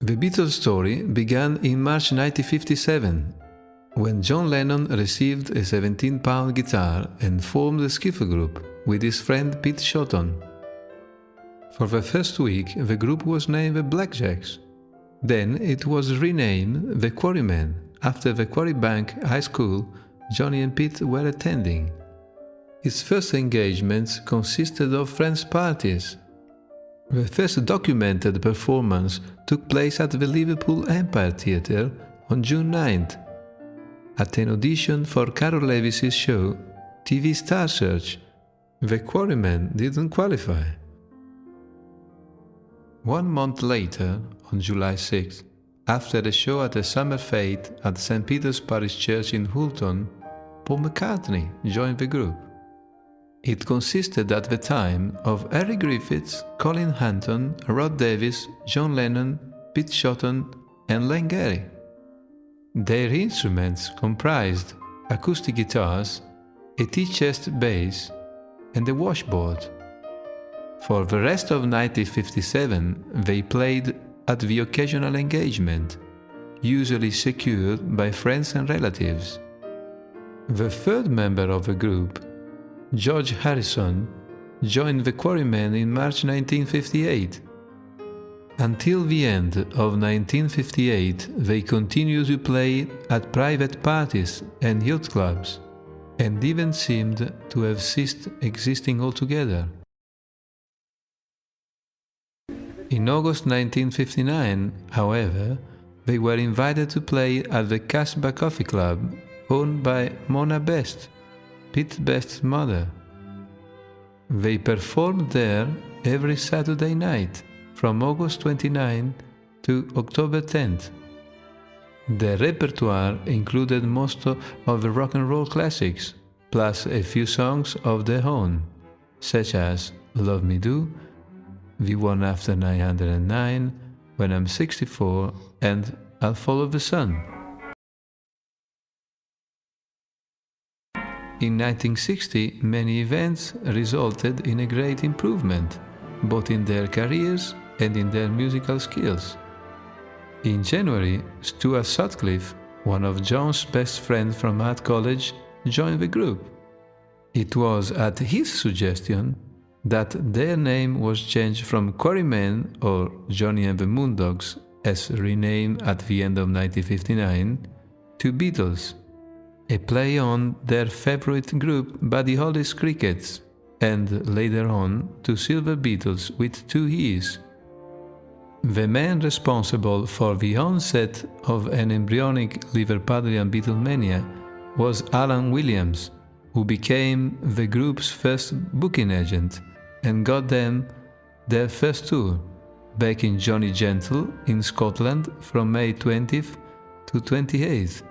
The Beatles story began in March 1957, when John Lennon received a 17-pound guitar and formed a skiffle group with his friend Pete Shotton. For the first week, the group was named the Blackjacks. Then it was renamed the Quarrymen, after the Quarry Bank High School Johnny and Pete were attending. Its first engagements consisted of friends' parties. The first documented performance took place at the Liverpool Empire Theatre on June 9th, at an audition for Carol Levis's show TV Star Search. The Quarrymen didn't qualify. 1 month later, on July 6th, after a show at the Summer Fete at St. Peter's Parish Church in Hulton, Paul McCartney joined the group. It consisted at the time of Harry Griffiths, Colin Hanton, Rod Davis, John Lennon, Pete Shotton and Len Gary. Their instruments comprised acoustic guitars, a T-chest bass and a washboard. For the rest of 1957 they played at the occasional engagement, usually secured by friends and relatives. The third member of the group, George Harrison, joined the Quarrymen in March 1958. Until the end of 1958, they continued to play at private parties and youth clubs, and even seemed to have ceased existing altogether. In August 1959, however, they were invited to play at the Casbah Coffee Club, owned by Mona Best, Pete Best's mother. They performed there every Saturday night, from August 29 to October 10th. Their repertoire included most of the rock and roll classics, plus a few songs of their own, such as Love Me Do, The One After 909, When I'm 64, and I'll Follow the Sun. In 1960, many events resulted in a great improvement, both in their careers and in their musical skills. In January, Stuart Sutcliffe, one of John's best friends from art college, joined the group. It was at his suggestion that their name was changed from Quarrymen, or Johnny and the Moondogs, as renamed at the end of 1959, to Beatles, a play on their favorite group Buddy Holly's Crickets, and later on to Silver Beatles with 2 E's. The man responsible for the onset of an embryonic Liverpudlian Beatlemania was Alan Williams, who became the group's first booking agent and got them their first tour, back in Johnny Gentle in Scotland from May 20th to 28th.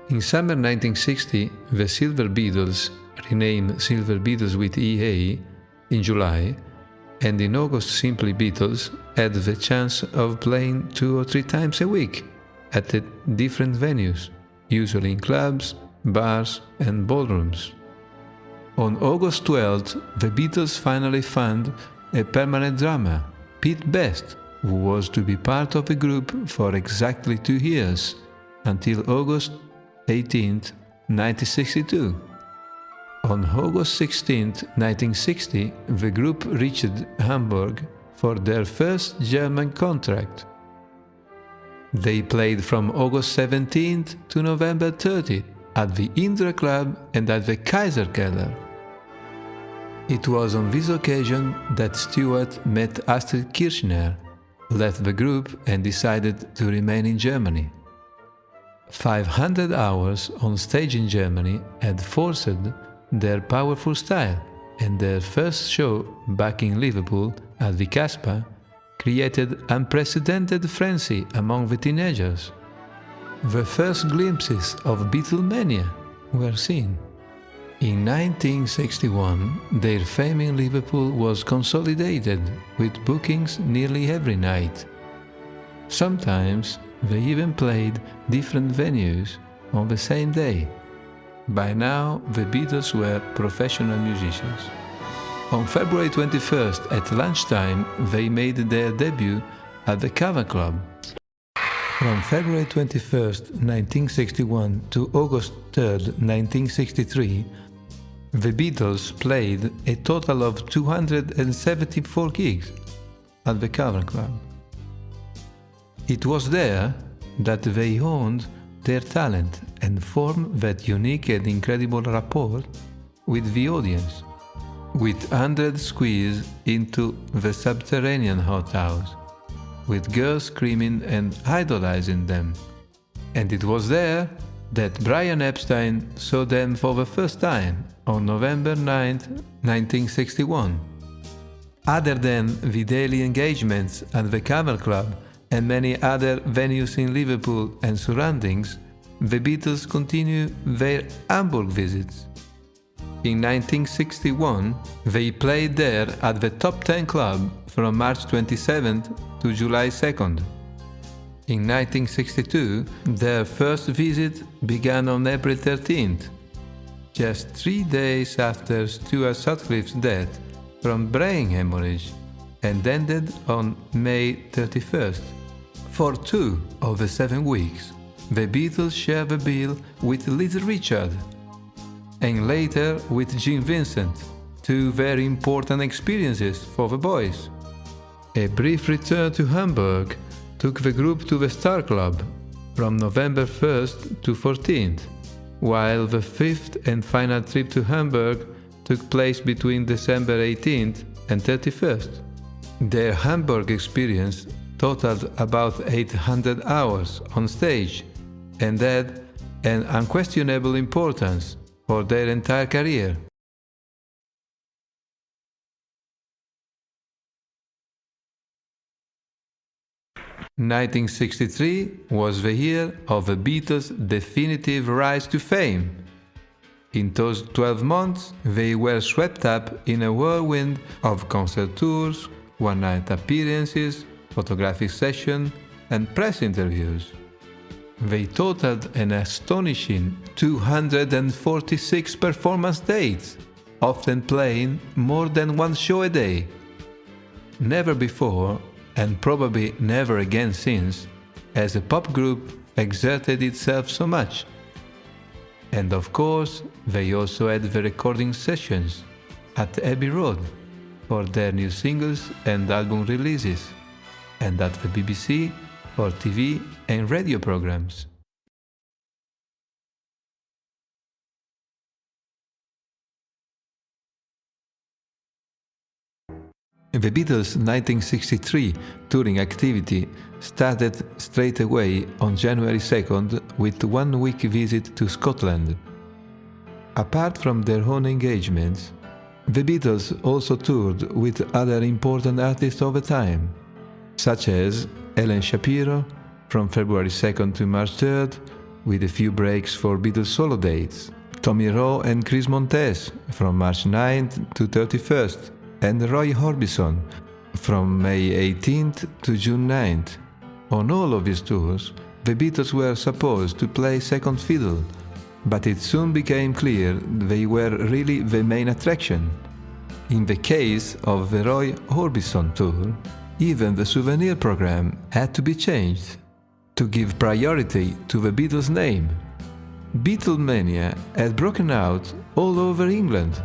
In summer 1960, the Silver Beatles, renamed Silver Beatles with EA, in July, and in August simply Beatles, had the chance of playing 2 or 3 times a week at different venues, usually in clubs, bars and ballrooms. On August 12th, the Beatles finally found a permanent drummer, Pete Best, who was to be part of the group for exactly 2 years, until August 18th, 1962. On August 16th, 1960, the group reached Hamburg for their first German contract. They played from August 17th to November 30th at the Indra Club and at the Kaiserkeller. It was on this occasion that Stewart met Astrid Kirchner, left the group and decided to remain in Germany. 500 hours on stage in Germany had forced their powerful style, and their first show back in Liverpool at the Casbah created unprecedented frenzy among the teenagers. The first glimpses of Beatlemania were seen. In 1961, their fame in Liverpool was consolidated with bookings nearly every night. Sometimes they even played different venues on the same day. By now, the Beatles were professional musicians. On February 21st at lunchtime, they made their debut at the Cavern Club. From February 21st, 1961 to August 3rd, 1963, the Beatles played a total of 274 gigs at the Cavern Club. It was there that they honed their talent and formed that unique and incredible rapport with the audience, with hundreds squeezed into the subterranean hothouse, with girls screaming and idolizing them. And it was there that Brian Epstein saw them for the first time on November 9, 1961. Other than the daily engagements at the Cavern Club and many other venues in Liverpool and surroundings, the Beatles continue their Hamburg visits. In 1961, they played there at the Top 10 Club from March 27th to July 2nd. In 1962, their first visit began on April 13th, just 3 days after Stuart Sutcliffe's death from brain hemorrhage, and ended on May 31st. For 2 of the 7 weeks, the Beatles shared the bill with Little Richard, and later with Jim Vincent, 2 very important experiences for the boys. A brief return to Hamburg took the group to the Star Club from November 1st to 14th, while the 5th and final trip to Hamburg took place between December 18th and 31st. Their Hamburg experience totaled about 800 hours on stage and had an unquestionable importance for their entire career. "1963 was the year of the Beatles' definitive rise to fame. In those 12 months, they were swept up in a whirlwind of concert tours, one-night appearances, photographic sessions, and press interviews. They totaled an astonishing 246 performance dates, often playing more than 1 show a day. Never before, and probably never again since, has a pop group exerted itself so much. And of course, they also had the recording sessions at Abbey Road for their new singles and album releases, and at the BBC for TV and radio programs. The Beatles' 1963 touring activity started straight away on January 2nd with 1 week visit to Scotland. Apart from their own engagements, the Beatles also toured with other important artists of the time, such as Ellen Shapiro from February 2nd to March 3rd, with a few breaks for Beatles solo dates, Tommy Rowe and Chris Montez from March 9th to 31st, and Roy Orbison from May 18th to June 9th. On all of these tours, the Beatles were supposed to play second fiddle, but it soon became clear they were really the main attraction. In the case of the Roy Orbison tour, even the souvenir program had to be changed to give priority to the Beatles' name. Beatlemania had broken out all over England,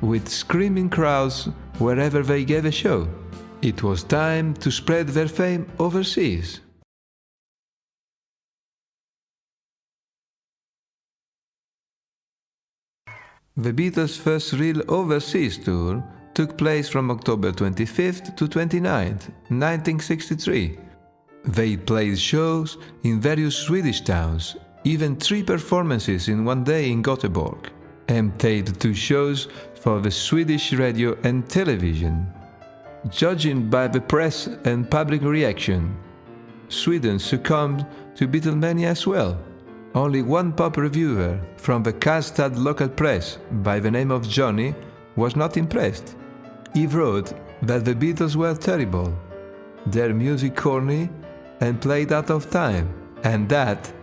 with screaming crowds wherever they gave a show. It was time to spread their fame overseas. The Beatles' first real overseas tour took place from October 25th to 29th, 1963. They played shows in various Swedish towns, even 3 performances in 1 day in Gothenburg, and played 2 shows for the Swedish radio and television. Judging by the press and public reaction, Sweden succumbed to Beatlemania as well. Only one pop reviewer from the Karlstad local press by the name of Johnny was not impressed. He wrote that the Beatles were terrible, their music corny and played out of time, and that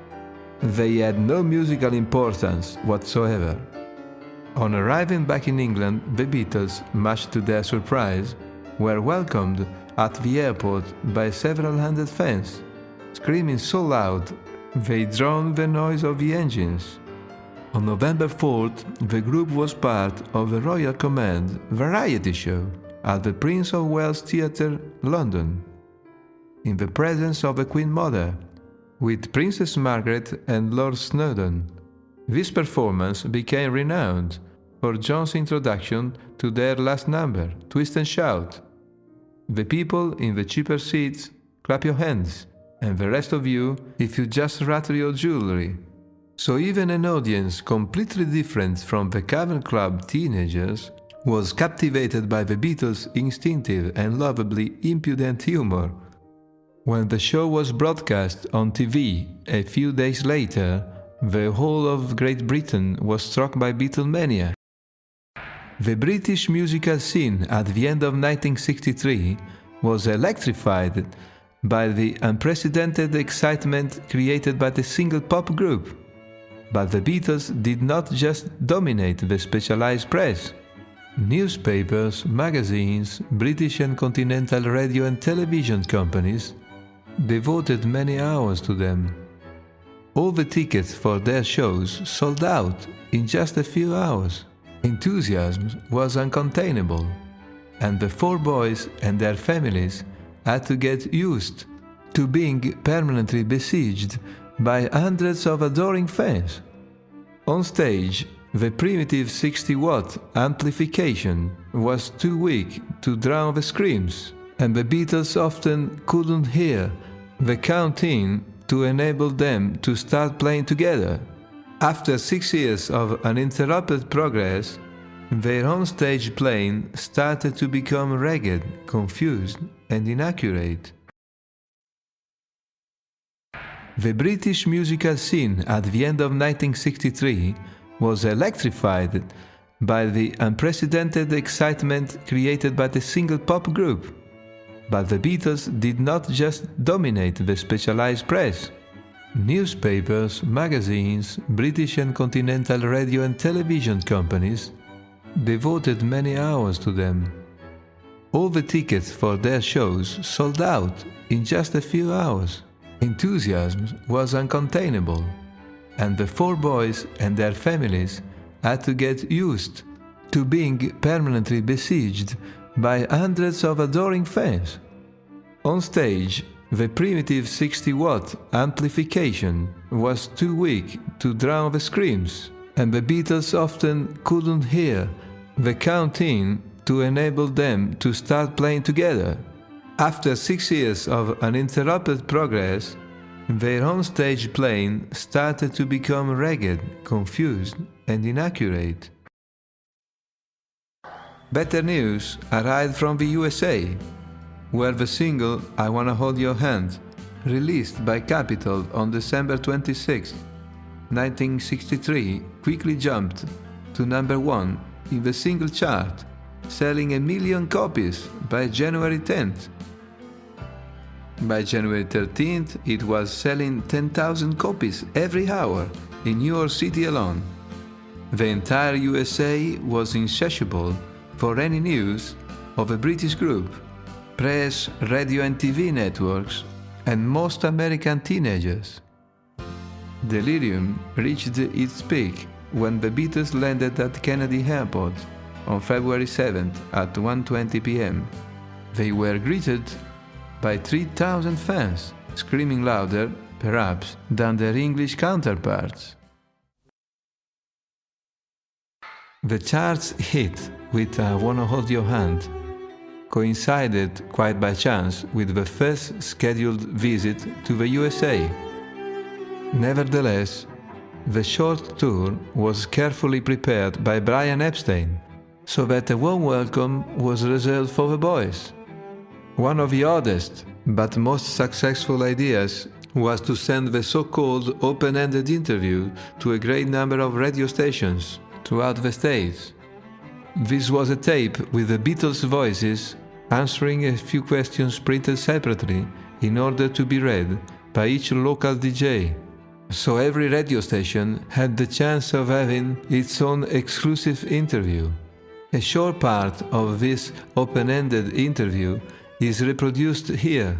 they had no musical importance whatsoever. On arriving back in England, the Beatles, much to their surprise, were welcomed at the airport by several hundred fans. screaming so loud they drowned the noise of the engines. On November 4th, the group was part of the Royal Command variety show at the Prince of Wales Theatre, London, in the presence of the Queen Mother, with Princess Margaret and Lord Snowdon. This performance became renowned for John's introduction to their last number, Twist and Shout. The people in the cheaper seats, clap your hands, and the rest of you, if you just rattle your jewelry. So even an audience completely different from the Cavern Club teenagers was captivated by the Beatles' instinctive and lovably impudent humor. When the show was broadcast on TV a few days later, the whole of Great Britain was struck by Beatlemania. The British musical scene at the end of 1963 was electrified by the unprecedented excitement created by the single pop group. But the Beatles did not just dominate the specialized press. Newspapers, magazines, British and continental radio and television companies devoted many hours to them. All the tickets for their shows sold out in just a few hours. Enthusiasm was uncontainable, and the four boys and their families had to get used to being permanently besieged by hundreds of adoring fans. On stage, the primitive 60-watt amplification was too weak to drown the screams, and the Beatles often couldn't hear the count-in to enable them to start playing together. After 6 years of uninterrupted progress, their on-stage playing started to become ragged, confused, and inaccurate. The British musical scene at the end of 1963 was electrified by the unprecedented excitement created by the single pop group. But the Beatles did not just dominate the specialized press. Newspapers, magazines, British and continental radio and television companies devoted many hours to them. All the tickets for their shows sold out in just a few hours. Enthusiasm was uncontainable, and the four boys and their families had to get used to being permanently besieged by hundreds of adoring fans. On stage, the primitive 60-watt amplification was too weak to drown the screams, and the Beatles often couldn't hear the count-in to enable them to start playing together. After 6 years of uninterrupted progress, their on-stage playing started to become ragged, confused, and inaccurate. Better news arrived from the USA, where the single "I Wanna Hold Your Hand," released by Capitol on December 26, 1963, quickly jumped to number 1 in the single chart, selling 1 million copies by January 10th. By January 13th, it was selling 10,000 copies every hour in New York City alone. The entire USA was insatiable for any news of a British group. Press, radio and TV networks, and most American teenagers. Delirium reached its peak when the Beatles landed at Kennedy Airport on February 7th at 1:20 p.m. They were greeted by 3,000 fans, screaming louder, perhaps, than their English counterparts. The charts hit with "I Wanna Hold Your Hand" coincided quite by chance with the first scheduled visit to the USA. Nevertheless, the short tour was carefully prepared by Brian Epstein, so that a warm welcome was reserved for the boys. One of the oddest but most successful ideas was to send the so-called open-ended interview to a great number of radio stations throughout the States. This was a tape with the Beatles' voices answering a few questions printed separately in order to be read by each local DJ. So every radio station had the chance of having its own exclusive interview. A short part of this open-ended interview is reproduced here.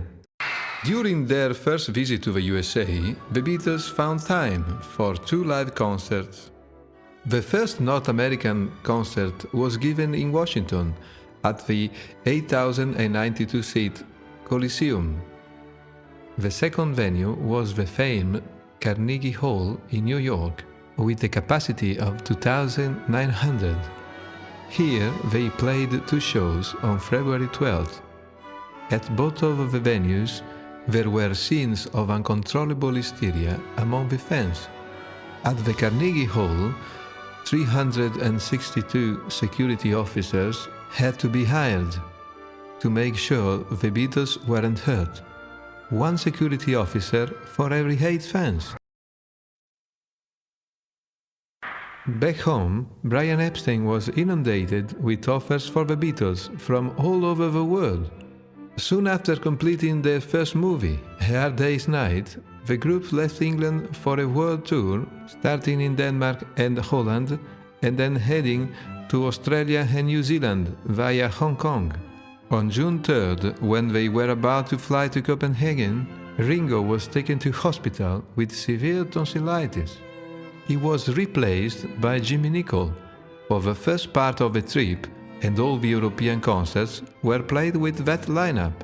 During their first visit to the USA, the Beatles found time for 2 live concerts. The first North American concert was given in Washington at the 8,092-seat Coliseum. The second venue was the famed Carnegie Hall in New York, with a capacity of 2,900. Here they played 2 shows on February 12th. At both of the venues, there were scenes of uncontrollable hysteria among the fans. At the Carnegie Hall, 362 security officers had to be hired to make sure the Beatles weren't hurt. 1 security officer for every 8 fans. Back home, Brian Epstein was inundated with offers for the Beatles from all over the world. Soon after completing their first movie, A Hard Day's Night, the group left England for a world tour, starting in Denmark and Holland, and then heading to Australia and New Zealand via Hong Kong. On June 3rd, when they were about to fly to Copenhagen, Ringo was taken to hospital with severe tonsillitis. He was replaced by Jimmy Nicol for the first part of the trip, and all the European concerts were played with that lineup.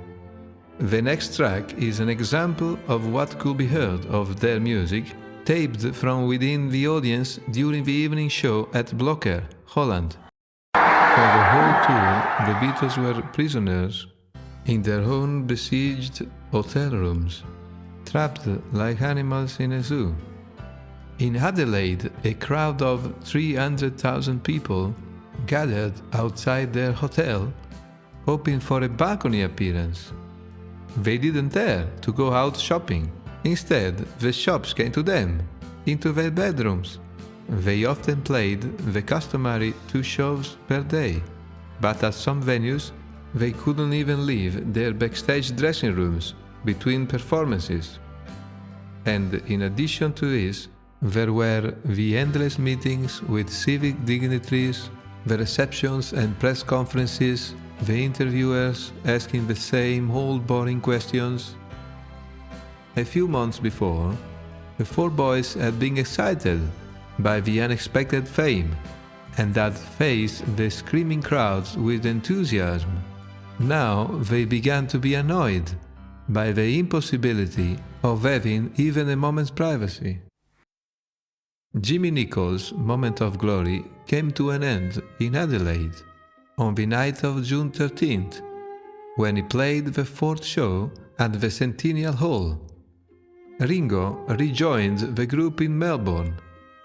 The next track is an example of what could be heard of their music, taped from within the audience during the evening show at Blokker, Holland. For the whole tour, the Beatles were prisoners in their own besieged hotel rooms, trapped like animals in a zoo. In Adelaide, a crowd of 300,000 people gathered outside their hotel, hoping for a balcony appearance. They didn't dare to go out shopping. Instead, the shops came to them, into their bedrooms. They often played the customary 2 shows per day, but at some venues, they couldn't even leave their backstage dressing rooms between performances. And in addition to this, there were the endless meetings with civic dignitaries, the receptions and press conferences, the interviewers asking the same old boring questions. A few months before, the 4 boys had been excited by the unexpected fame and had faced the screaming crowds with enthusiasm. Now they began to be annoyed by the impossibility of having even a moment's privacy. Jimmy Nicol's moment of glory came to an end in Adelaide on the night of June 13th, when he played the 4th show at the Centennial Hall. Ringo rejoined the group in Melbourne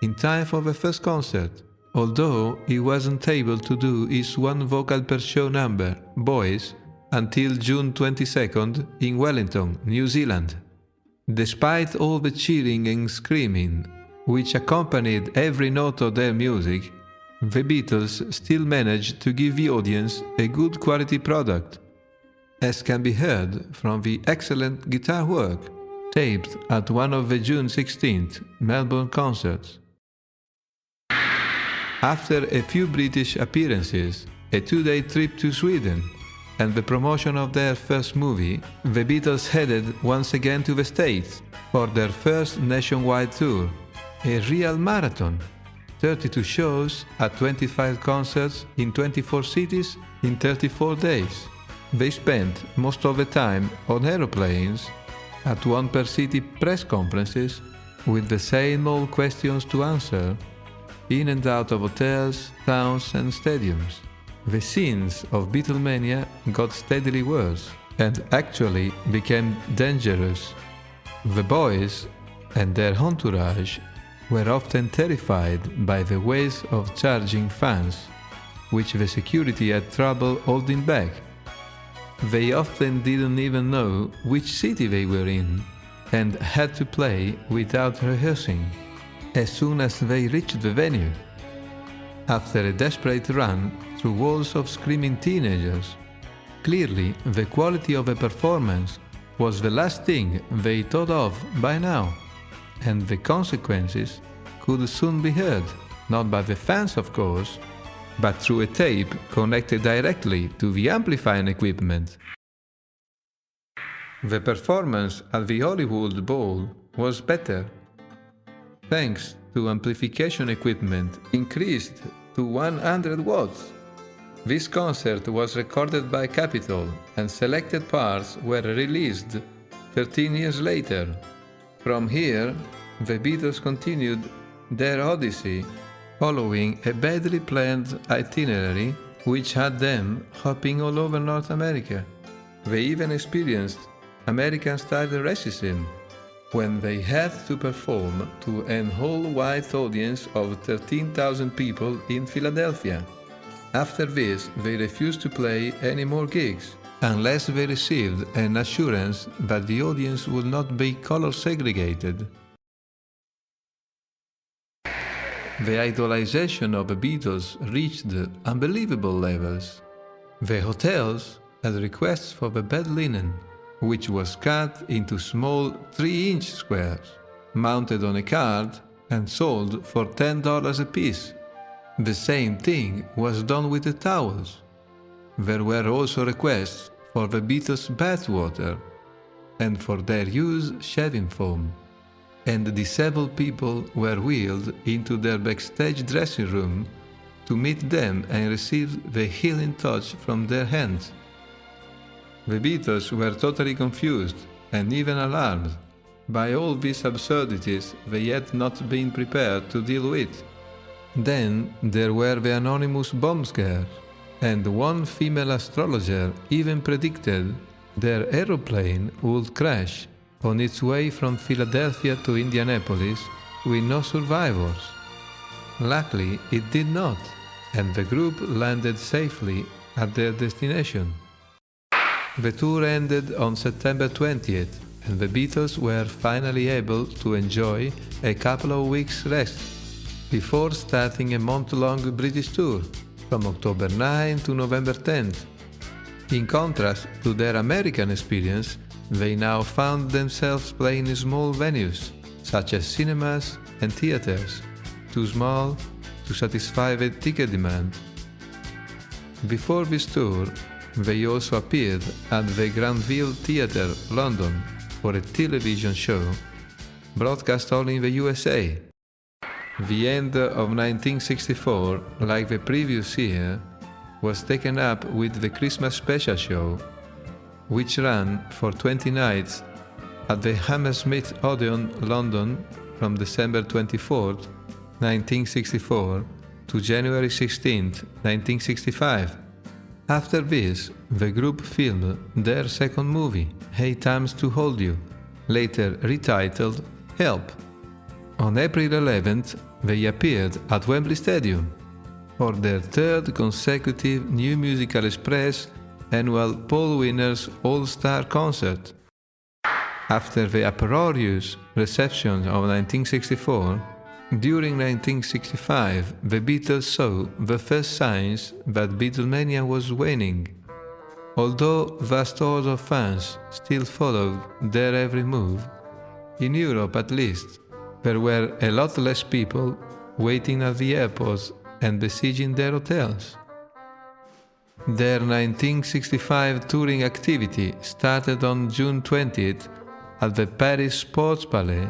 in time for the first concert, although he wasn't able to do his 1 vocal per show number, Boys, until June 22nd in Wellington, New Zealand. Despite all the cheering and screaming which accompanied every note of their music, the Beatles still managed to give the audience a good quality product, as can be heard from the excellent guitar work taped at one of the June 16th Melbourne concerts. After a few British appearances, a 2-day trip to Sweden, and the promotion of their first movie, the Beatles headed once again to the States for their first nationwide tour, a real marathon, 32 shows at 25 concerts in 24 cities in 34 days. They spent most of the time on aeroplanes, at 1 per city press conferences, with the same old questions to answer, in and out of hotels, towns and stadiums. The scenes of Beatlemania got steadily worse and actually became dangerous. The boys and their entourage were often terrified by the ways of charging fans, which the security had trouble holding back. They often didn't even know which city they were in and had to play without rehearsing as soon as they reached the venue. After a desperate run through walls of screaming teenagers, clearly the quality of a performance was the last thing they thought of by now, and the consequences could soon be heard, not by the fans of course, but through a tape connected directly to the amplifying equipment. The performance at the Hollywood Bowl was better, thanks to amplification equipment increased to 100 watts. This concert was recorded by Capitol and selected parts were released 13 years later. From here, the Beatles continued their odyssey, following a badly planned itinerary which had them hopping all over North America. They even experienced American-style racism when they had to perform to an all-white audience of 13,000 people in Philadelphia. After this, they refused to play any more gigs, unless they received an assurance that the audience would not be color-segregated. The idolization of the Beatles reached unbelievable levels. The hotels had requests for the bed linen, which was cut into small 3-inch squares, mounted on a card and sold for $10 apiece. The same thing was done with the towels. There were also requests for the Beatles' bathwater and for their use shaving foam, and disabled people were wheeled into their backstage dressing room to meet them and receive the healing touch from their hands. The Beatles were totally confused and even alarmed by all these absurdities they had not been prepared to deal with. Then there were the anonymous bomb scares, and one female astrologer even predicted their aeroplane would crash on its way from Philadelphia to Indianapolis with no survivors. Luckily, it did not, and the group landed safely at their destination. The tour ended on September 20th, and the Beatles were finally able to enjoy a couple of weeks' rest before starting a month-long British tour from October 9 to November 10th. In contrast to their American experience, they now found themselves playing in small venues, such as cinemas and theaters, too small to satisfy the ticket demand. Before this tour, they also appeared at the Granville Theatre, London, for a television show, broadcast only in the USA. The end of 1964, like the previous year, was taken up with the Christmas special show, which ran for 20 nights at the Hammersmith Odeon, London, from December 24, 1964 to January 16, 1965. After this, the group filmed their second movie, 8 Times to Hold You, later retitled Help. On April 11th, they appeared at Wembley Stadium for their third consecutive New Musical Express annual Paul Winners All-Star Concert. After the uproarious reception of 1964, during 1965, the Beatles saw the first signs that Beatlemania was waning. Although vast hordes of fans still followed their every move, in Europe at least, there were a lot less people waiting at the airports and besieging their hotels. Their 1965 touring activity started on June 20th at the Paris Sports Palais.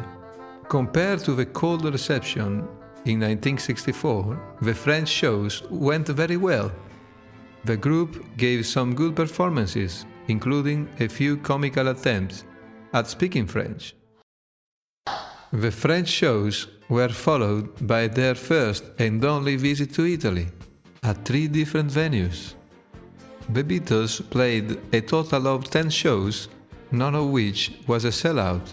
Compared to the cold reception in 1964, the French shows went very well. The group gave some good performances, including a few comical attempts at speaking French. The French shows were followed by their first and only visit to Italy, at 3 different venues. The Beatles played a total of 10 shows, none of which was a sellout.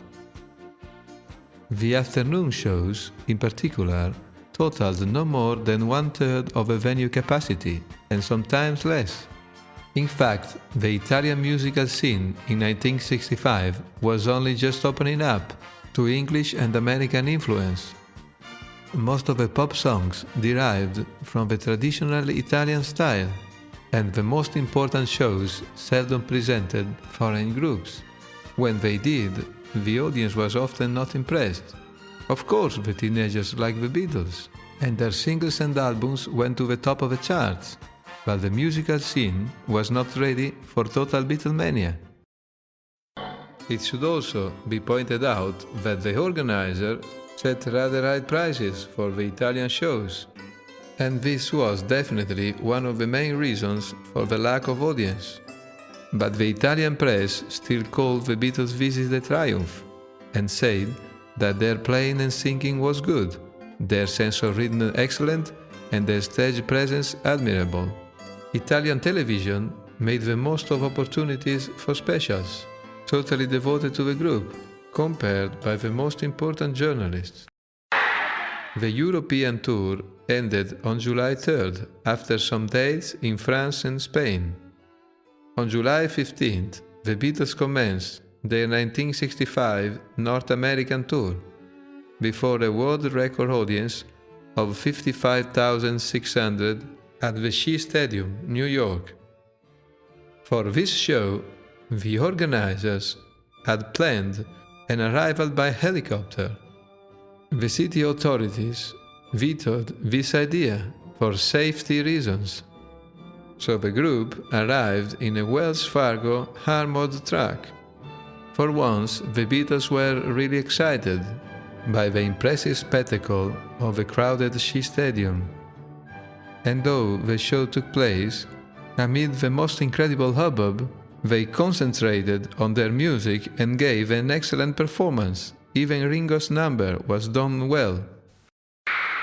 The afternoon shows, in particular, totaled no more than 1/3 of the venue capacity, and sometimes less. In fact, the Italian musical scene in 1965 was only just opening up to English and American influence. Most of the pop songs derived from the traditional Italian style, and the most important shows seldom presented foreign groups. When they did, the audience was often not impressed. Of course, the teenagers liked the Beatles, and their singles and albums went to the top of the charts, but the musical scene was not ready for total Beatlemania. It should also be pointed out that the organizer set rather high prices for the Italian shows, and this was definitely one of the main reasons for the lack of audience. But the Italian press still called the Beatles' visit a triumph, and said that their playing and singing was good, their sense of rhythm excellent, and their stage presence admirable. Italian television made the most of opportunities for specials, totally devoted to the group, compared by the most important journalists. The European tour ended on July 3rd, after some dates in France and Spain. On July 15th, the Beatles commenced their 1965 North American tour, before a world record audience of 55,600 at the Shea Stadium, New York. For this show, the organizers had planned an arrival by helicopter. The city authorities vetoed this idea for safety reasons, so the group arrived in a Wells Fargo armored truck. For once, the Beatles were really excited by the impressive spectacle of the crowded Shea Stadium. And though the show took place amid the most incredible hubbub, they concentrated on their music and gave an excellent performance. Even Ringo's number was done well.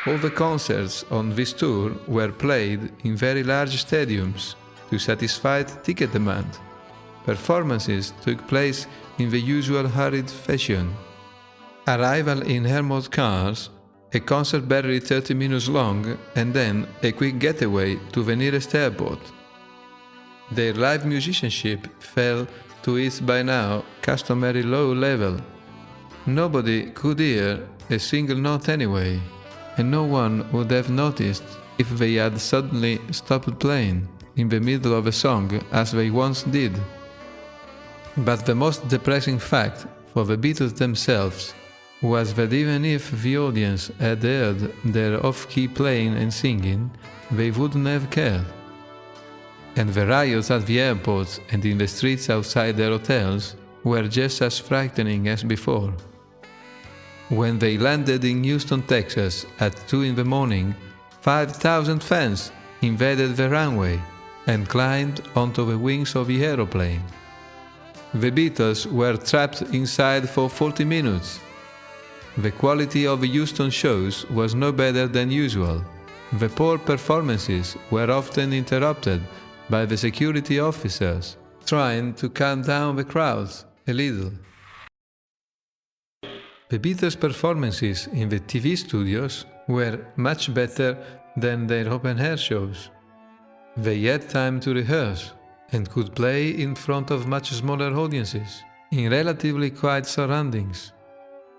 All the concerts on this tour were played in very large stadiums to satisfy ticket demand. Performances took place in the usual hurried fashion. Arrival in armored cars, a concert barely 30 minutes long, and then a quick getaway to the nearest airport. Their live musicianship fell to its by now customary low level. Nobody could hear a single note anyway, and no one would have noticed if they had suddenly stopped playing in the middle of a song as they once did. But the most depressing fact for the Beatles themselves was that even if the audience had heard their off-key playing and singing, they wouldn't have cared. And the riots at the airports and in the streets outside their hotels were just as frightening as before. When they landed in Houston, Texas at 2 in the morning, 5,000 fans invaded the runway and climbed onto the wings of the aeroplane. The Beatles were trapped inside for 40 minutes. The quality of the Houston shows was no better than usual. The poor performances were often interrupted by the security officers, trying to calm down the crowds a little. The Beatles' performances in the TV studios were much better than their open-air shows. They had time to rehearse and could play in front of much smaller audiences, in relatively quiet surroundings.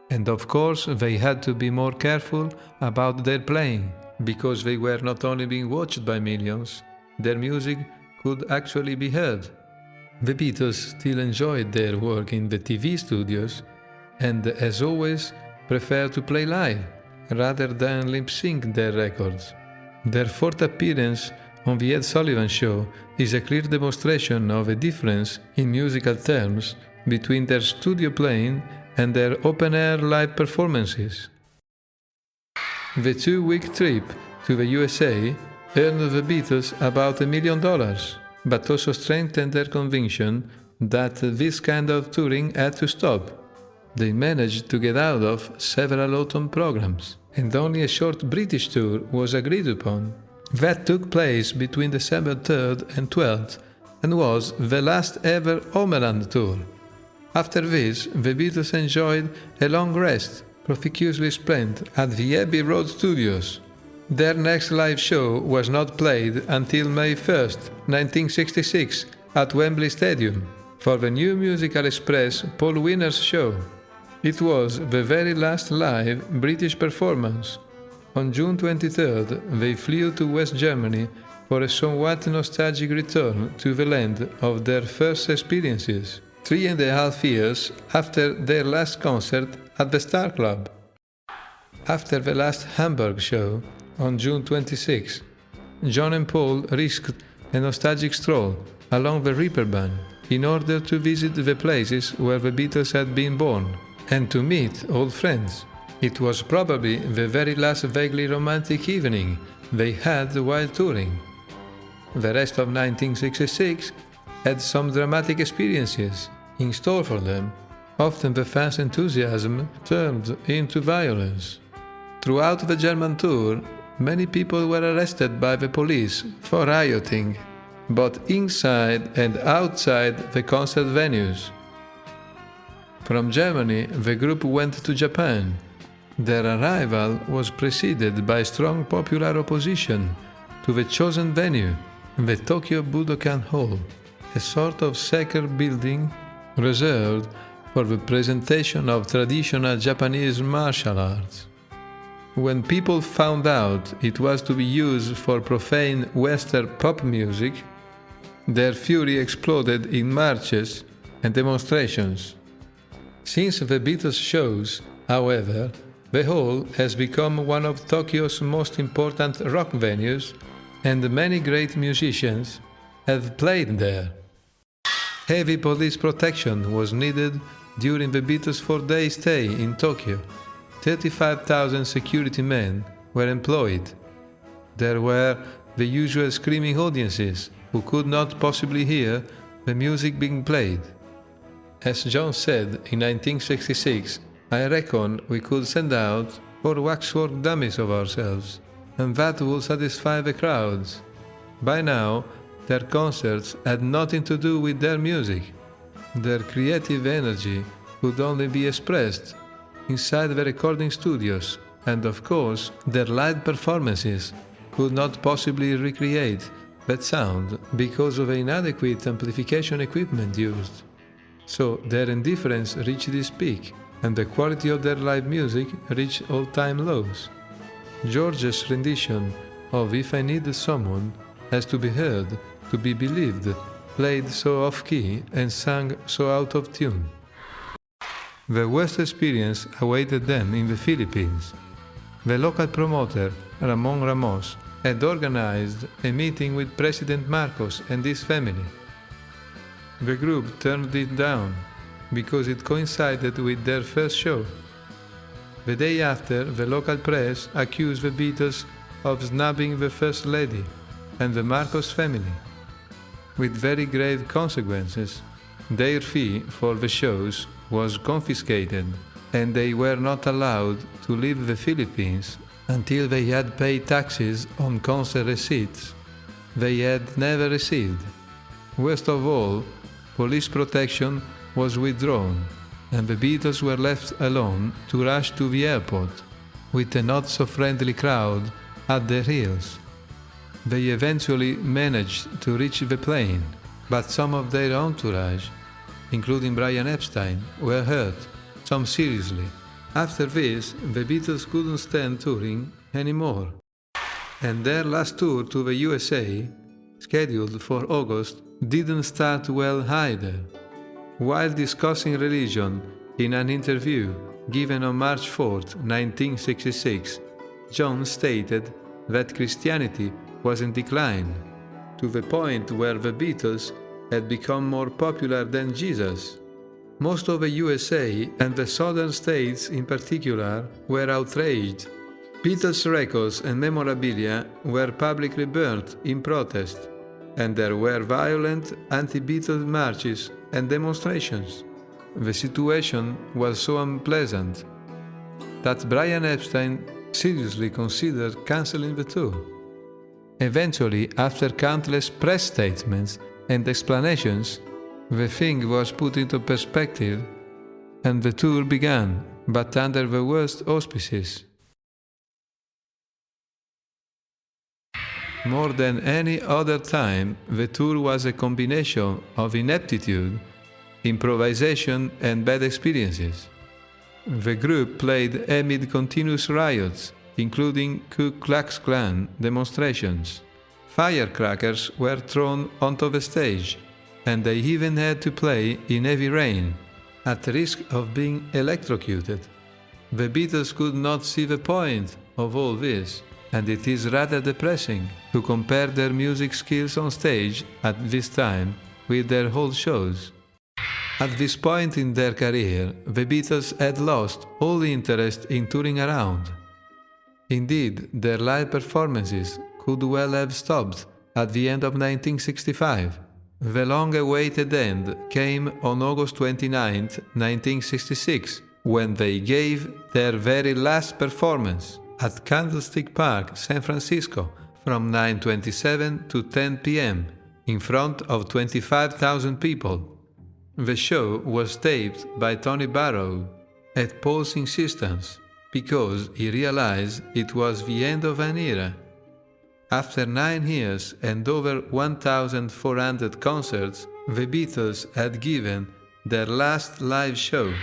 And of course, they had to be more careful about their playing, because they were not only being watched by millions, their music could actually be heard. The Beatles still enjoyed their work in the TV studios and, as always, preferred to play live, rather than lip-sync their records. Their fourth appearance on The Ed Sullivan Show is a clear demonstration of a difference in musical terms between their studio playing and their open-air live performances. The 2-week trip to the USA earned the Beatles about $1 million, but also strengthened their conviction that this kind of touring had to stop. They managed to get out of several autumn programs, and only a short British tour was agreed upon. That took place between December 3rd and 12th, and was the last ever Homeland tour. After this, the Beatles enjoyed a long rest, profusely spent at the Abbey Road studios. Their next live show was not played until May 1st, 1966, at Wembley Stadium, for the New Musical Express Paul Winner's show. It was the very last live British performance. On June 23rd, they flew to West Germany for a somewhat nostalgic return to the land of their first experiences, 3.5 years after their last concert at the Star Club. After the last Hamburg show, on June 26, John and Paul risked a nostalgic stroll along the Reeperbahn, in order to visit the places where the Beatles had been born and to meet old friends. It was probably the very last vaguely romantic evening they had while touring. The rest of 1966 had some dramatic experiences in store for them. Often the fans' enthusiasm turned into violence. Throughout the German tour, many people were arrested by the police for rioting, both inside and outside the concert venues. From Germany, the group went to Japan. Their arrival was preceded by strong popular opposition to the chosen venue, the Tokyo Budokan Hall, a sort of sacred building reserved for the presentation of traditional Japanese martial arts. When people found out it was to be used for profane Western pop music, their fury exploded in marches and demonstrations. Since the Beatles shows, however, the hall has become one of Tokyo's most important rock venues, and many great musicians have played there. Heavy police protection was needed during the Beatles' 4-day stay in Tokyo. 35,000 security men were employed. There were the usual screaming audiences who could not possibly hear the music being played. As John said in 1966, "I reckon we could send out 4 waxwork dummies of ourselves, and that would satisfy the crowds." By now, their concerts had nothing to do with their music. Their creative energy could only be expressed inside the recording studios, and of course, their live performances could not possibly recreate that sound because of the inadequate amplification equipment used. So their indifference reached its peak, and the quality of their live music reached all-time lows. George's rendition of "If I Need Someone" has to be heard, to be believed, played so off-key and sung so out of tune. The worst experience awaited them in the Philippines. The local promoter, Ramon Ramos, had organized a meeting with President Marcos and his family. The group turned it down because it coincided with their first show. The day after, the local press accused the Beatles of snubbing the First Lady and the Marcos family, with very grave consequences. Their fee for the shows was confiscated, and they were not allowed to leave the Philippines until they had paid taxes on concert receipts they had never received. Worst of all, police protection was withdrawn, and the Beatles were left alone to rush to the airport, with a not-so-friendly crowd at their heels. They eventually managed to reach the plane, but some of their entourage, including Brian Epstein, were hurt, some seriously. After this, the Beatles couldn't stand touring anymore, and their last tour to the USA, scheduled for August, didn't start well either. While discussing religion in an interview given on March 4, 1966, John stated that Christianity was in decline, to the point where the Beatles had become more popular than Jesus. Most of the USA and the southern states in particular were outraged. Beatles records and memorabilia were publicly burnt in protest, and there were violent anti-Beatles marches and demonstrations. The situation was so unpleasant that Brian Epstein seriously considered cancelling the tour. Eventually, after countless press statements and explanations, the thing was put into perspective, and the tour began, but under the worst auspices. More than any other time, the tour was a combination of ineptitude, improvisation, and bad experiences. The group played amid continuous riots, including Ku Klux Klan demonstrations. Firecrackers were thrown onto the stage, and they even had to play in heavy rain, at risk of being electrocuted. The Beatles could not see the point of all this, and it is rather depressing to compare their music skills on stage at this time with their whole shows. At this point in their career, the Beatles had lost all interest in touring around. Indeed, their live performances could well have stopped at the end of 1965. The long-awaited end came on August 29, 1966, when they gave their very last performance at Candlestick Park, San Francisco, from 9:27 to 10 p.m. in front of 25,000 people. The show was taped by Tony Barrow at Paul's insistence because he realized it was the end of an era. After 9 years and over 1,400 concerts, the Beatles had given their last live show.